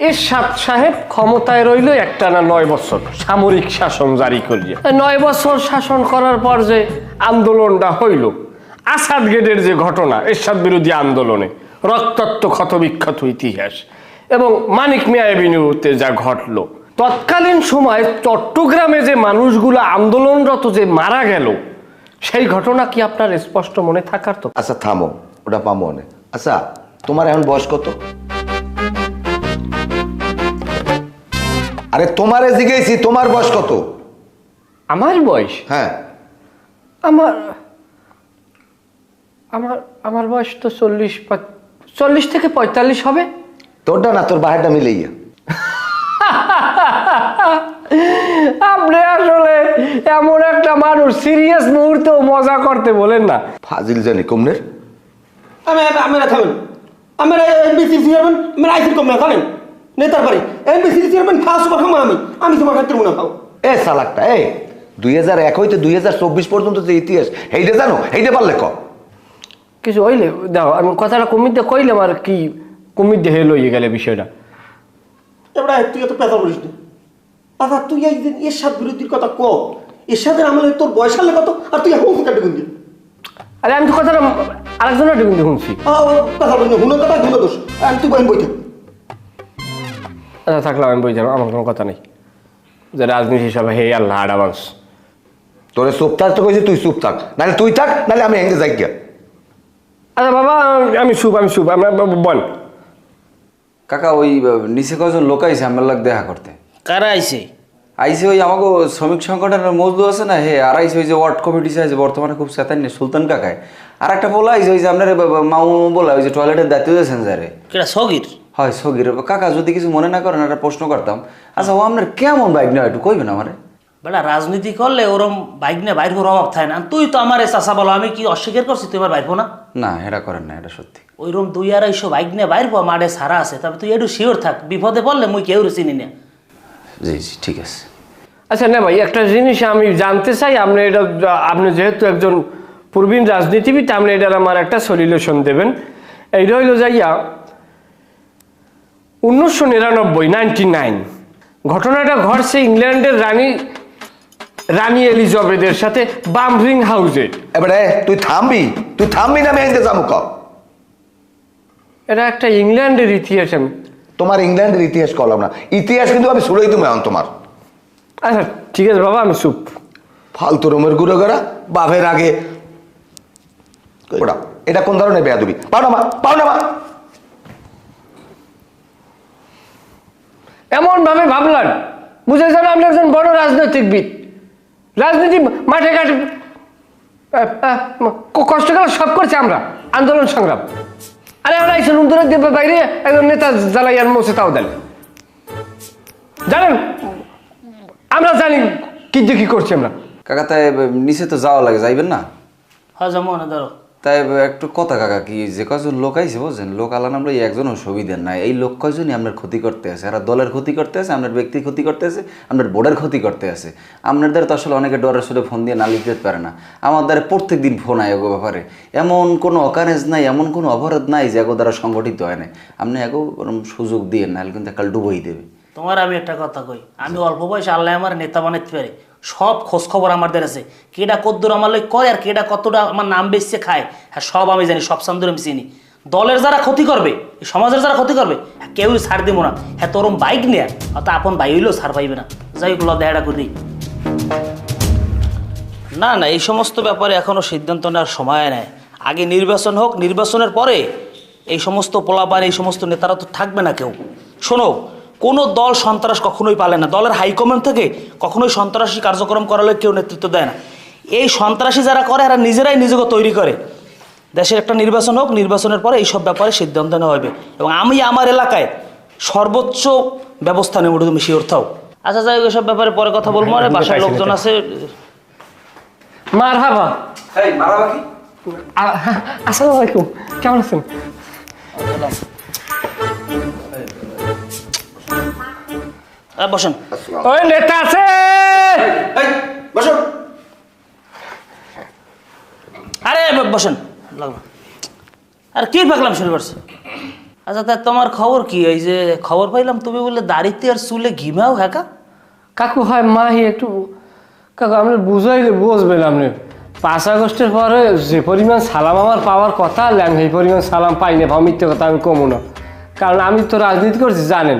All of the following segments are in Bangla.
এরশাদ সাহেব ক্ষমতায় রইল একটানা 9 বছর সামরিক শাসন জারি করিয়ে। 9 বছর শাসন করার পর যে আন্দোলনটা হইল, আসাদ গেটের যে ঘটনা, এরশাদ বিরোধী আন্দোলনে রক্তাক্ত ক্ষতবিক্ষত ইতিহাস, এবং মানিক মিয়া এভিনিউতে যা ঘটলো, তৎকালীন সময় চট্টগ্রামে যে মানুষগুলো আন্দোলনরত যে মারা গেল, সেই ঘটনা কি আপনার স্পষ্ট মনে থাকার তো? আচ্ছা থামো, ওটা পামো মনে। আচ্ছা তোমার এখন বয়স কত? আরে তোমারে জিজ্ঞেসি তোমার বয়স কত? আমার বয়স? হ্যাঁ আমার আমার আমার বয়স তো 40 থেকে 45 হবে। তোরটা না, তোর বাহিরটা মিলেইয়া। আপনি আসলে এমন একটা মানুষ, সিরিয়াস মুহূর্তেও মজা করতে বলেন না। ফাজিল জানি কমনের। আমরা থামেন, আমরা এমবিসি চেয়ারম্যান, আমরা আইসির কম না থামেন নেতার বাড়ি এমবিসি চেয়ারম্যান ফার্স্ট সুপার খামো আমি তোমার খাতে না খাও। এ সালাকটা, 2001 হইতে 2024 পর্যন্ত যে ইতিহাস, এইটা জানো? এইটা পারলে ক কিছু হইলে দাও, আমি কথাটা কমিতে কইলাম, আর কি কমিতে হে লইয়ে গেলে বিষয়টা। এবার তুই এত পেঁচা বলিস না। আচ্ছা তুই একদিন এরশাদ বিরোধীর কথা ক, এরশাদের আমলে তোর বয়স হলে কত, আর তুই এখন কাটে গুন দি। আরে আমি তো কথাটা আরেকজনের কিন্তু শুনছি। কথা বলি না, হুনো কথা হুনো দোষ। আমি তুই বইন বইতে আচ্ছা থাকলাম, আমি বই যাবো, আমার কোনো কথা নেই। যে রাজনীতি হিসাবে হে আল্লাহ অ্যাডভান্স। তোরে চুপ থাক তো কইছি, তুই চুপ থাক, নাহলে তুই থাক, নাহলে আমি হেঙ্গে যাই গিয়া। আচ্ছা বাবা, আমি শুভ আমরা বল। কাকা ওই নিচে কজন লোক আইছে আমার লাগ দেখা করতে। কারা আইছে? আইছে ওই আমাকে শ্রমিক সংগঠনের মজদু আছে না, হে আর আইছে ওই যে ওয়ার্ড কমিটি আছে বর্তমানে খুব চেতান সুলতান কাকায়। আর একটা বলা আইছে ওই যে আপনার মামু বলা ওই যে টয়লেটের দায়িত্ব দিয়েছেন যারে, কেটা সগির? হয় সগির। কাকা যদি কিছু মনে না করেন একটা প্রশ্ন করতাম। আচ্ছা ও আপনার কেমন বাইক নেওয়া একটু কইবেন আমারে? বেটা রাজনীতি করলে ওরম বাইক নিয়ে বাইর হওয়ার অভাব থাকে না। তুই তো আমার চাষা বলো, আমি কি অস্বীকার করছি তুই এবার বাইরবো না? না এটা করেন না, এটা সত্যি। ওইরকম 2-250 বাইক নিয়ে বাইরবো, মাঠে সারা আছে, তবে তুই একটু শিওর থাক, বিপদে পড়লে মুই কেউ চিনি না। জি জি ঠিক আছে। আচ্ছা না ভাই, একটা জিনিস আমি জানতে চাই, আপনি এটা, আপনি যেহেতু একজন প্রবীণ রাজনীতিবিদ, আপনি এটার আমার একটা সলিউশন দেবেন। এইটা হইল যাইয়া 1999 ঘটনাটা ঘটছে ইংল্যান্ডের রানী এলিজাবেথের সাথে বামরিং হাউসে। এবারে তুই থামবি না, আমি হেঙ্গে যাবো ক। এটা একটা ইংল্যান্ডের ইতিহাস। আমি তোমার ইংল্যান্ডের ইতিহাস কলাম না, ইতিহাস কিন্তু আমি শুনেই তুমি এখন তোমার। আচ্ছা ঠিক আছে বাবা, আমি চুপ। ফালতু রোমের গুঁড়ো করা বাপের আগে ওটা, এটা কোন ধরনের বেয়াদবি? পাও না মা। এমন ভাবে ভাবলেন, বুঝে যান আপনি একজন বড় রাজনৈতিকবিদ। রাজনীতি মাঠে ঘাটে কষ্টকাল সব করছে আমরা, আন্দোলন সংগ্রাম। আরে আমরা এই সুন্দর দেবের বাইরে একজন নেতা জ্বালাইয়ার মোছে তাও দেন। জানেন আমরা জানি কি করছি আমরা। কাকা তাই নিচে তো যাওয়া লাগে, যাইবেন না? হ্যাঁ যেমন ধরো তাই একটু কথা কাকা, কি যে কজন লোক আইছে বুঝছেন, লোক আলান আমরা একজনও সুবিধা নাই। এই লোক কয়জনই আপনার ক্ষতি করতে আছে, এরা দলের ক্ষতি করতে আছে, আপনার ব্যক্তির ক্ষতি করতে আছে, আপনার বোর্ডের ক্ষতি করতে আছে। আপনাদের তো আসলে অনেকে ডরের সুরে ফোন দিয়ে নালিশ দিতে পারে না। আমাদের প্রত্যেক দিন ফোন আয় এগো ব্যাপারে। এমন কোনো অকারেজ নাই, এমন কোনো অপরাধ নাই যে এগো দ্বারা সংগঠিত হয় না। আপনি এগো সুযোগ দিয়ে নাহলে কিন্তু একাল ডুবই দেবে। তোমার আমি একটা কথা কই, আমি অল্প বয়সে আল্লাহ আমার নেতা বানাইতে পারে, সব খোঁজ খবর আমাদের আছে। কেডা কদ্দুর আমার লোক করে আর কেডা কতটা আমার নাম বেচছে খায়, হ্যাঁ সব আমি জানি, সব সান্দুর আমি চিনি। দলের যারা ক্ষতি করবে, সমাজের যারা ক্ষতি করবে, হ্যাঁ কেউই ছাড় দিব না। হ্যাঁ তোরম বাইক নেয় অত আপন ভাই হইলেও ছাড় পাইবে না। যাই হোক দেখাটা করি না, এই সমস্ত ব্যাপারে এখনো সিদ্ধান্ত নেওয়ার সময় নেয়। আগে নির্বাচন হোক, নির্বাচনের পরে এই সমস্ত পোলাপান, এই সমস্ত নেতারা তো থাকবে না কেউ। শোনো, কোনো দল সন্ত্রাস কখনোই পালে না। দলের হাইকমান্ড থেকে কখনোই সন্ত্রাসী কার্যক্রম করালে কেউ নেতৃত্ব দেয় না। এই সন্ত্রাসী যারা করে এরা নিজেরাই নিজেকে তৈরি করে। দেশের একটা নির্বাচন হোক, নির্বাচনের পরে এইসব ব্যাপারে সিদ্ধান্ত নেওয়া হবে, এবং আমি আমার এলাকায় সর্বোচ্চ ব্যবস্থা নেব, তুমি শিওর থাও। আচ্ছা যাই হোক, এসব ব্যাপারে পরে কথা বলবো। আরে বাসার লোকজন আছে। মারহাবা। এই মারাবা কি? আসসালামু আলাইকুম, কেমন আছেন? বসেন। ওই নেতা আছে, বসো। আরে বসেন। আর কি পাকলাম শুরু করছে? আচ্ছা তা তোমার খবর কি? ওই যে খবর পাইলাম তুমি বলে দাড়িতে আর চুলে ঘিমাও হ্যাঁ কা? কাকু হয় মাহি একটু কাকু আপনি বুঝাইলে বুঝবেন আপনি 5 আগস্টের পরে যে পরিমাণ সালাম আমার পাওয়ার কথা আমি সেই পরিমাণ সালাম পাই না মিথ্যে কথা আমি কমু না, কারণ আমি তো রাজনীতি করছি জানেন।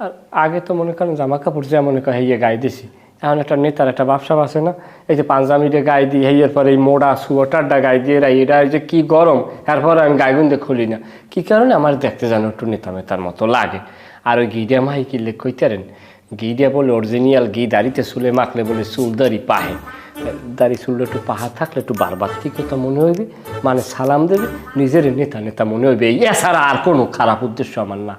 আর আগে তো মনে করেন জামা কাপড় যা মনে করেন হেয়ে গায়ে দিছি, এখন একটা নেতার একটা ব্যবসা আছে না, এই যে পাঞ্জাবিটা গায়ে দিই হেয়ের পরে এই মোড়া সুয়াটারটা গায়ে দিয়ে এটা যে কি গরম, এরপরে আমি গায়ে গুন্দে খুলি না। কী কারণে আমার দেখতে যেন একটু নেতা মেতার মতো লাগে। আর ওই ঘিডিয়া মাহি কিনলে কইতারেন, ঘিডিয়া বলে অরিজিনাল ঘি দাড়িতে চুলে মাখলে বলে চুল দাড়ি পাহে, দাড়ি চুলটা একটু পাহা থাকলে একটু বারবার্থিকতা মনে হইবে, মানে সালাম দেবে, নিজের নেতা নেতা মনে হইবে, এছাড়া আর কোনো খারাপ উদ্দেশ্য আমার না।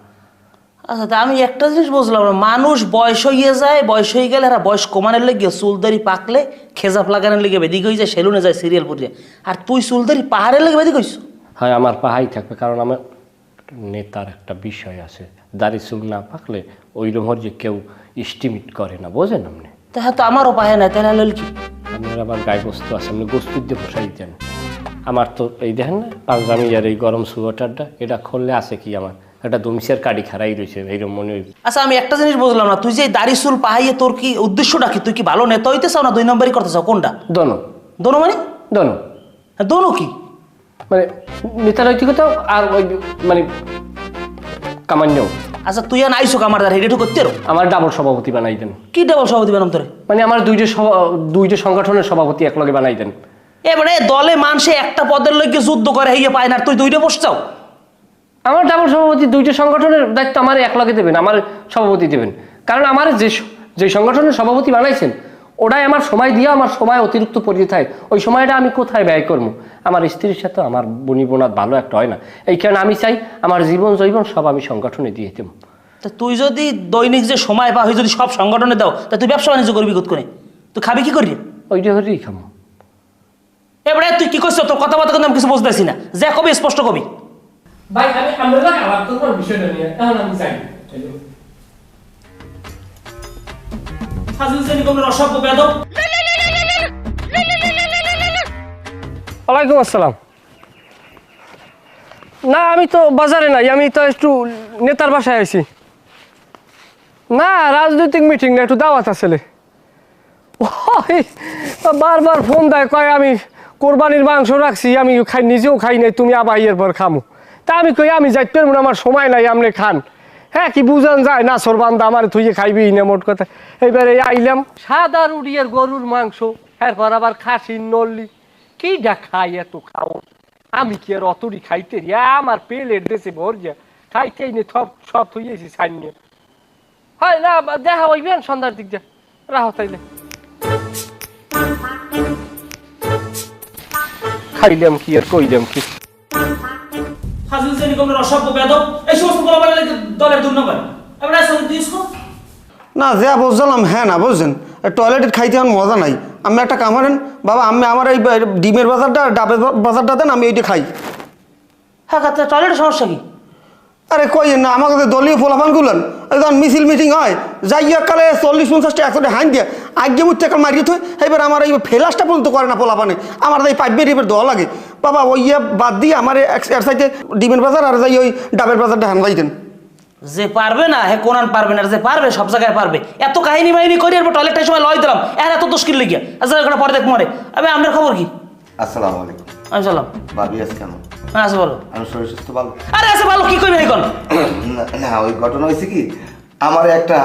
আচ্ছা তা আমি একটা জিনিস বুঝলাম না, মানুষ বয়স হয়ে যায়, বয়স হয়ে গেলে এরা বয়স কমানোর লেগে চুলদারি পাকলে খেজাপ লাগানোর লেগে বেদিক হয়ে যায়, সেলুনে যায় সিরিয়াল পড়ে, আর তুই চুলদারি পাহাড়ের লেগে বেদিক হইস? হয় আমার পাহাই থাকবে, কারণ আমার নেতার একটা বিষয় আছে, দাড়ি চুল না পাকলে ওই রকম যে কেউ ইস্টিমেট করে না, বোঝেন আপনি? তা হ্যাঁ তো আমারও পাহে না, তাহলে হল কি? আপনার আবার গায়ে বস্তু আছে, আপনি গোস্তুর দিয়ে বসাই দেন। আমার তো এই দেখেন না পাঞ্জাবি আর এই গরম সোয়েটারটা, এটা খুললে আছে কি আমার একটা দমসিয়ার কাড়ি খারাই রয়েছে এইরকম মনে হয়। আচ্ছা আমি একটা জিনিস বুঝলাম না, তুই যে দাড়ি চুল পাহাইয়ে তোর কি উদ্দেশ্যটা কি? তুই কি ভালো নেতা হইতে চাও না 2 নম্বরই করতে চাও, কোনটা? দোনো দোনো মানে? দোনো হ্যাঁ, দোনো কি মানে নেতা নৈতিকতাও আর ওই মানে কামান্যও। আচ্ছা তুই আর আইসো আমার দ্বারা হেডেটু করতে রো আমার ডাবল সভাপতি বানাই দেন। কি ডাবল সভাপতি বানাম তোরে? মানে আমার দুইটা সংগঠনের সভাপতি একলগে বানাই দেন। এবারে দলে মানুষে একটা পদের লইগে যুদ্ধ করে হইয়ে পায় না, আর তুই 2টা পোস্ট চাও? আমার ডাবল সভাপতি, 2টা সংগঠনের দায়িত্ব আমার একলগে দেবেন, আমার সভাপতি দেবেন। কারণ আমার যে সংগঠনের সভাপতি বানাইছেন ওটাই আমার সময় দিয়ে আমার সময় অতিরিক্ত পড়ে থাকে, ওই সময়টা আমি কোথায় ব্যয় করবো? আমার স্ত্রীর সাথে আমার বনি বোনাত ভালো একটা হয় না, এই কারণে আমি চাই আমার জীবন জৈবন সব আমি সংগঠনে দিয়ে দেব। তা তুই যদি দৈনিক যে সময় পা যদি সব সংগঠনে দাও, তা তুই ব্যবসা বাণিজ্য করবি কোথ করে? তুই খাবি কি করি? ওইটা হলেই খামো। এবারে তুই কি করছিস? তোর কথাবার্তা কিন্তু আমি কিছু বুঝতেছি না, যে কবি স্পষ্ট কবি। ভাই আমি বিষয়টা নিয়ে এখন আমি চাই অসভ্য বেদব। ওয়ালাইকুম আসসালাম। না আমি তো বাজারে নাই, আমি তো একটু নেতার বাসায় আইছি। না রাজনৈতিক মিটিং না, একটু দাওয়াত আসলে। বারবার ফোন দেয়, কয় আমি কোরবানির মাংস রাখছি, আমি নিজেও খাই নাই, তুমি আবার ইয়ের পর খামো। তা আমি কই আমি যাইতে পারবো না, আমার সময় নাই, আপনি খান। হ্যাঁ কি বুঝান যায় না সরবান্দা আমার থুইয়ে খাইবি না মোট কথা। এবারে আইলাম সাদা রুড়িয়ার গরুর মাংস, এরপর আবার খাসির নল্লি, কি খাই এত খাও? আমি কি আর অতরি খাইতে আমার পেলের দেশে ভর যা খাইতেই নে, সব থইয়েছি সাইন। হয় না দেখা হইবেন সন্ধ্যার দিক যা রাহ তাইলে। খাইলাম কি আর কইলাম কি? অসভ্য বেদব, এই সমস্ত দলের দুর্নগর। না যা বুঝলাম, হ্যাঁ না বুঝছেন টয়লেটের খাইতে আমার মজা নাই। আমি একটা কাম করেন বাবা, আমি আমার এই ডিমের বাজারটা ডাবের বাজারটা দেন, আমি এইটা খাই। হ্যাঁ টয়লেটের সমস্যা কি? আরে কই না আমাকে দলীয় ফলাফান গুলেন, যখন মিছিল মিটিং হয় যাই কালে 40-50টা 100টা হাইন দিয়ে আগে মুঠতে কাল মারিয়ে থই, এবার আমার এই ফেলাসটা পর্যন্ত করে না ফলাফানে, আমার এই পাইপের এবার দোয়া লাগে। বাবা ওই বাদ দিয়ে আমার এক সাইডে ডিমের বাজার আর যাই ওই ডাবের বাজারটা হান যাই দেন। যে পারবে না হে কোরআন পারবে না, যে পারবে সব জায়গায় পারবে। এত কাহিনী মাহিনী করি এরপর টয়লেটটার সময় লয় দিলাম, এত মুশকিল লেগে। আচ্ছা ওখানে পরে দেখ মরে। আমি আপনার খবর কি? আসসালামু আলাইকুম। আমি চললাম। ভাবি আজ কেন? হ্যাঁ আছে বলো। আমি শরীর সুস্থ ভালো। আরে আছে ভালো, কি করবি এখন? না ওই ঘটনা হয়েছে কি, আমার একটা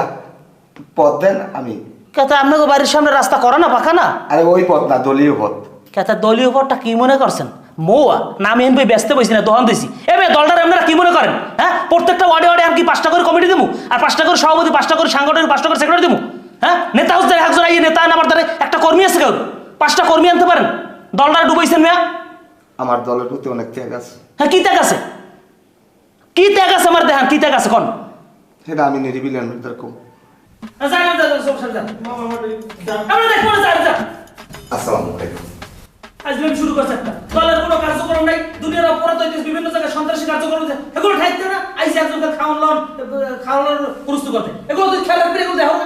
পথ দেন, আমি কেতা আপনাকে বাড়ির সামনে রাস্তা করা না পাকা না? আরে ওই পথ না, দলীয় পথ। কেতা দলীয় পথটা কি মনে করছেন? মৌয়া নাম এন বই ব্যস্ত বইছি না, দোহান দিছি। এবার দলটার আপনারা কি মনে করেন? হ্যাঁ প্রত্যেকটা ওয়ার্ডে ওয়ার্ডে আমি কি 5টা করে কমিটি দেবো, আর 5টা করে সভাপতি, 5টা করে সাংগঠনিক, 5টা করে সেক্রেটারি দেবো? হ্যাঁ নেতা হচ্ছে একজন, এই নেতা আমার দ্বারা একটা কর্মী আছে, কেউ 5টা কর্মী আনতে পারেন? দলটা ডুবাইছেন মেয়া। আমার দলের প্রতি অনেক ত্যাগ আছে। হ্যাঁ কি ত্যাগ আছে? কি ত্যাগ আছে আমার দেখান, কি ত্যাগ আছে কোন? সেটা আমি নিরিবিলি আনবিদার কম। আসসালামু আলাইকুম। আজকে শুরু করছে একটা দলের কোনো কার্যক্রম নাই, দুনিয়ার অপরাধ হইতেছে, বিভিন্ন জায়গায় সন্ত্রাসী কার্যক্রম হচ্ছে, এগুলো ঠাইতে না আইসি একজনকে খাওয়ানোর প্রস্তুত করতে, এগুলো তুই খেয়াল রাখবি, এগুলো দেখো না।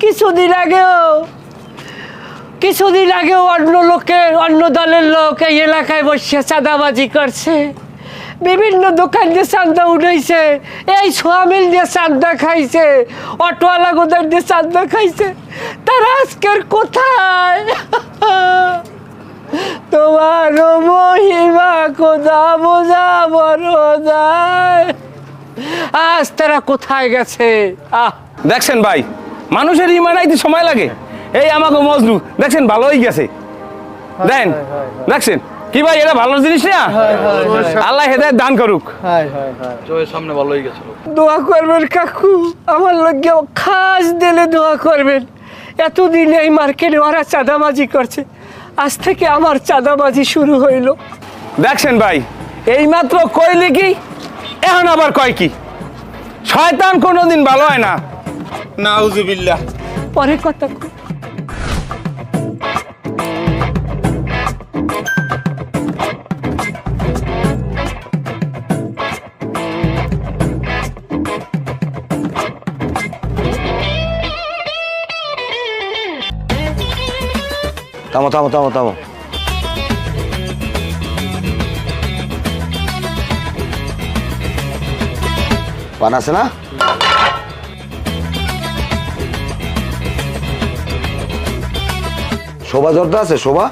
কিছুদিন আগেও অন্য দলের লোক এই এলাকায় বসে চাঁদাবাজি করছে, বিভিন্ন দোকান দিয়ে চাঁদা উঠেছে, এই সোয়ামিল দিয়ে চাঁদা খাইছে, অটোওয়ালা গোদার দিয়ে চাঁদা খাইছে। তারা আজকের কোথায়? তোমার মহিমা খোদা বোঝা বড় যায়। আজ তারা কোথায় গেছে? দেখছেন ভাই, মানুষের ইমান আইতে সময় লাগে। এই আমাকে মজনু দেখছেন ভালো হয়ে গেছে, দেন দেখছেন কি ভাই, এটা ভালো জিনিস না? আল্লাহ হেদায়েত দান করুক। দোয়া করবেন কাকু, আমার লগে খাস দিলে দোয়া করবেন। এতদিন এই মার্কেটে ওরা চাঁদাবাজি করছে, আজ থেকে আমার চাঁদাবাজি শুরু হইল। দেখছেন ভাই, এইমাত্র কইলে কি, এখন আবার কয় কি? শয়তান কোনোদিন ভালো হয় না। নাউজুবিল্লাহ। পরে কথা কই। থামো থামো থামো থামো। পান আছে না? শোভা জর্দা আছে? শোভা